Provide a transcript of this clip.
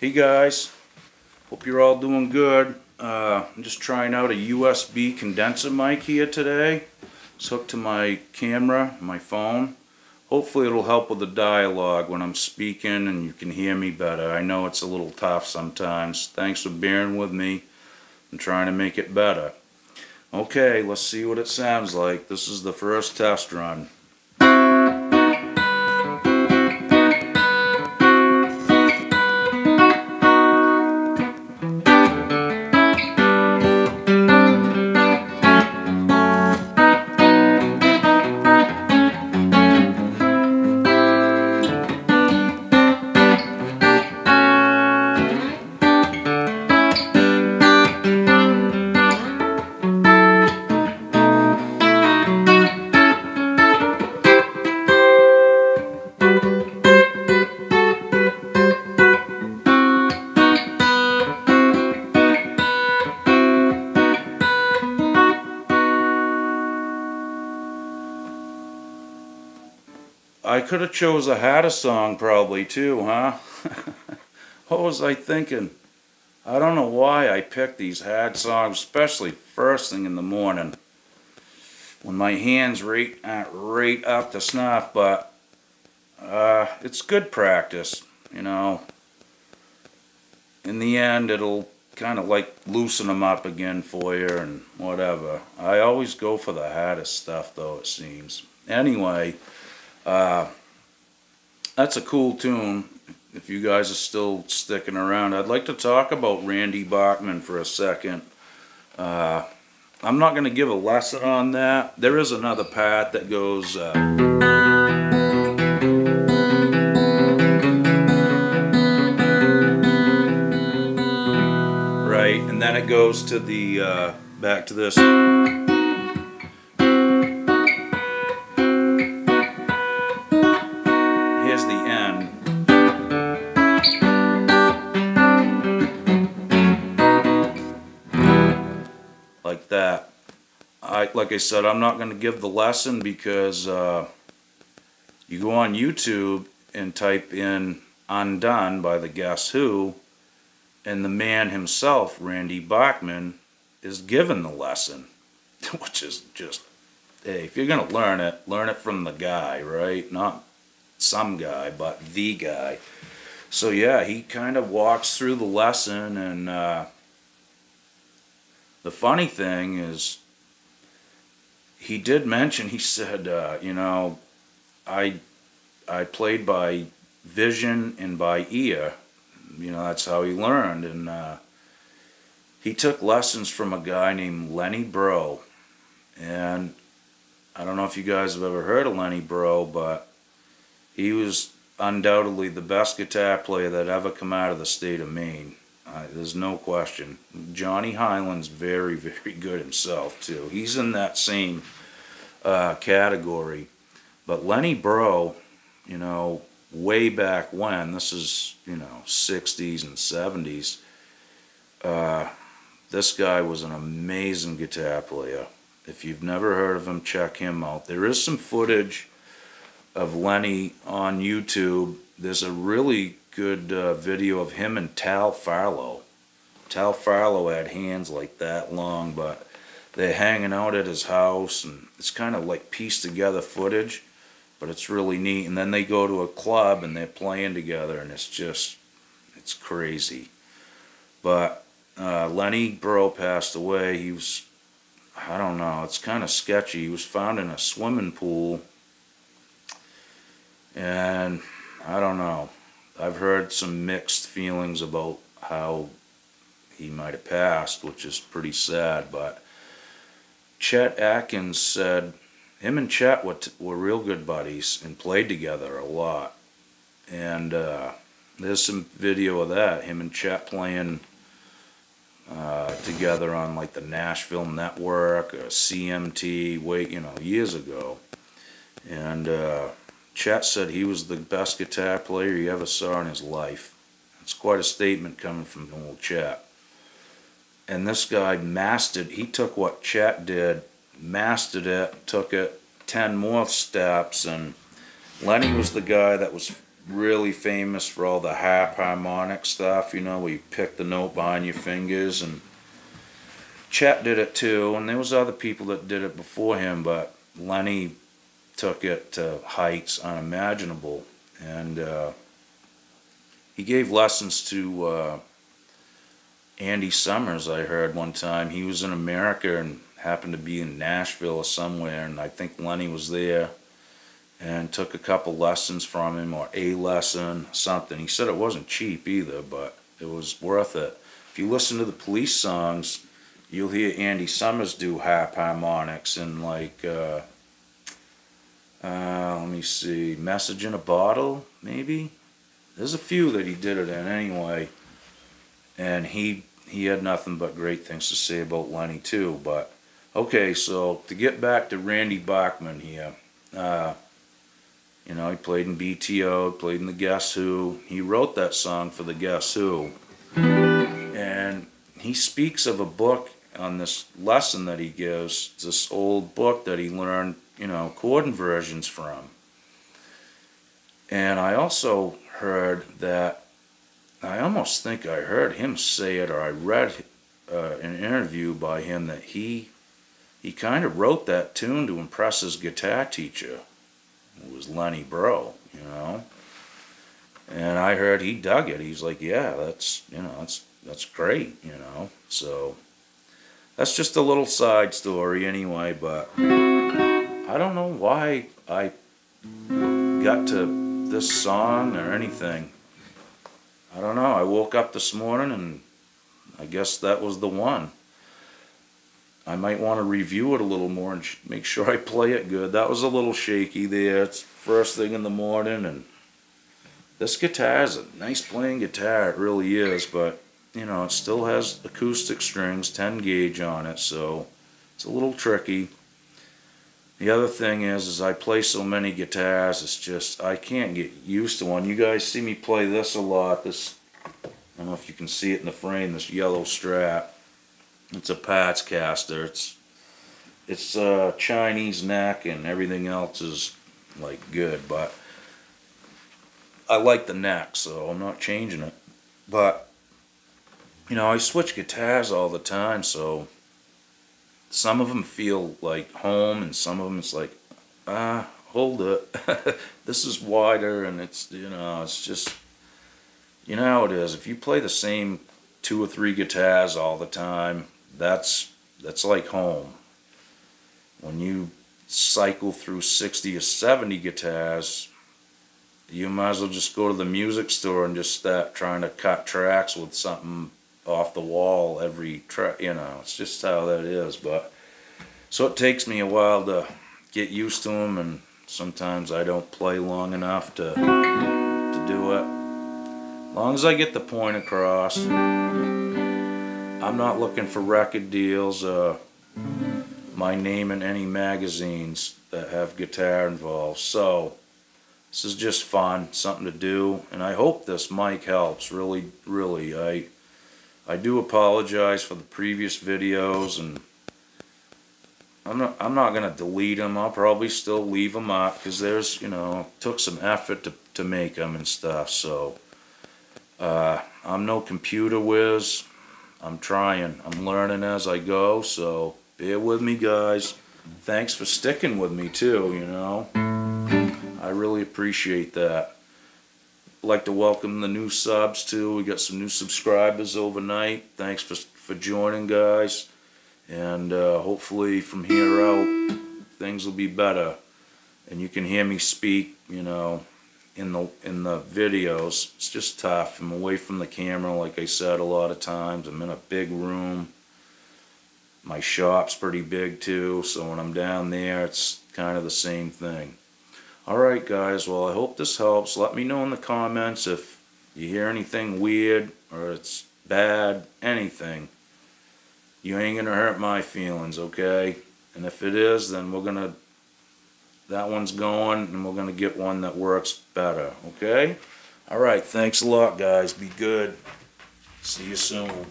Hey guys, hope you're all doing good. I'm just trying out a USB condenser mic here today. It's hooked to my camera, my phone. Hopefully it'll help with the dialogue when I'm speaking and you can hear me better. I know it's a little tough sometimes. Thanks for bearing with me. I'm trying to make it better. Okay, let's see what it sounds like. This is the first test run. I could have chose a harder song probably too, huh? What was I thinking? I don't know why I picked these hard songs, especially first thing in the morning when my hands aren't right up to snuff, but it's good practice, you know. In the end, it'll kind of like loosen them up again for you and whatever. I always go for the hardest stuff though, it seems. Anyway, that's a cool tune. If you guys are still sticking around, I'd like to talk about Randy Bachman for a second. I'm not going to give a lesson on that. There is another part that goes right, and then it goes to the back to this. Here's the end. Like that. Like I said, I'm not going to give the lesson because you go on YouTube and type in Undone by the Guess Who, and the man himself, Randy Bachman, is given the lesson, which is just, hey, if you're going to learn it from the guy, right? Not some guy, but the guy. So yeah, he kind of walks through the lesson, and the funny thing is, he did mention, he said, you know, I played by vision and by ear. You know, that's how he learned. And he took lessons from a guy named Lenny Bro. And I don't know if you guys have ever heard of Lenny Bro, but he was undoubtedly the best guitar player that ever come out of the state of Maine. There's no question. Johnny Highland's very, very good himself, too. He's in that same category. But Lenny Bro, you know, way back when, this is, you know, 60s and 70s, this guy was an amazing guitar player. If you've never heard of him, check him out. There is some footage of Lenny on YouTube. There's a really good video of him and Tal Farlow. Tal Farlow had hands like that long, but they're hanging out at his house, and it's kind of like pieced together footage, but it's really neat. And then they go to a club and they're playing together, and it's just, it's crazy. But Lenny Bro passed away. He was, I don't know, it's kind of sketchy. He was found in a swimming pool, and I don't know. I've heard some mixed feelings about how he might have passed, which is pretty sad. But Chet Atkins said him and Chet were real good buddies and played together a lot. And there's some video of that, him and Chet playing together on like the Nashville Network or CMT, you know, years ago. And Chet said he was the best guitar player he ever saw in his life. It's quite a statement coming from old Chet. And this guy he took what Chet did, mastered it, took it 10 more steps, and Lenny was the guy that was really famous for all the harmonic stuff, you know, where you pick the note behind your fingers, and Chet did it too, and there was other people that did it before him, but Lenny took it to heights unimaginable, and he gave lessons to Andy Summers, I heard one time. He was in America and happened to be in Nashville or somewhere, and I think Lenny was there and took a couple lessons from him, or a lesson, something. He said it wasn't cheap either, but it was worth it. If you listen to the Police songs, you'll hear Andy Summers do harmonics in, like, let me see, Message in a Bottle, maybe? There's a few that he did it in anyway, and he had nothing but great things to say about Lenny too. But okay, so to get back to Randy Bachman here, you know, he played in BTO, played in the Guess Who. He wrote that song for the Guess Who, and he speaks of a book on this lesson that he gives, this old book that he learned, you know, chord inversions from. And I also heard that, I almost think I heard him say it, or I read an interview by him, that he kind of wrote that tune to impress his guitar teacher. It was Lenny Bro, you know. And I heard he dug it. He's like, yeah, that's, you know, that's great, you know. So that's just a little side story anyway, but I don't know why I got to this song or anything. I don't know. I woke up this morning and I guess that was the one. I might want to review it a little more and make sure I play it good. That was a little shaky there. It's first thing in the morning, and this guitar is a nice playing guitar. It really is, but you know, it still has acoustic strings, 10 gauge on it, so it's a little tricky. The other thing is I play so many guitars, it's just, I can't get used to one. You guys see me play this a lot. This, I don't know if you can see it in the frame, this yellow Strat. It's a Pat's caster. It's Chinese neck, and everything else is like good, but I like the neck, so I'm not changing it. But you know, I switch guitars all the time, so some of them feel like home, and some of them it's like, hold it. This is wider, and it's, you know, it's just, you know how it is. If you play the same 2 or 3 guitars all the time, that's like home. When you cycle through 60 or 70 guitars, you might as well just go to the music store and just start trying to cut tracks with something off the wall every track, you know. It's just how that is. But so it takes me a while to get used to them, and sometimes I don't play long enough to do it. As long as I get the point across. I'm not looking for record deals, my name in any magazines that have guitar involved. So this is just fun, something to do, and I hope this mic helps. Really, really. I do apologize for the previous videos, and I'm not gonna delete them. I'll probably still leave them up because there's, you know, took some effort to make them and stuff. So I'm no computer whiz. I'm trying. I'm learning as I go. So bear with me, guys. Thanks for sticking with me too. You know, I really appreciate that. I'd like to welcome the new subs too. We got some new subscribers overnight. Thanks for joining, guys. And hopefully from here out things will be better, and you can hear me speak, you know, in the videos. It's just tough. I'm away from the camera, like I said, a lot of times. I'm in a big room. My shop's pretty big too, so when I'm down there it's kind of the same thing. Alright guys, well, I hope this helps. Let me know in the comments if you hear anything weird or it's bad, anything. You ain't gonna hurt my feelings, okay? And if it is, then that one's going, and we're gonna get one that works better, okay? Alright, thanks a lot guys. Be good. See you soon.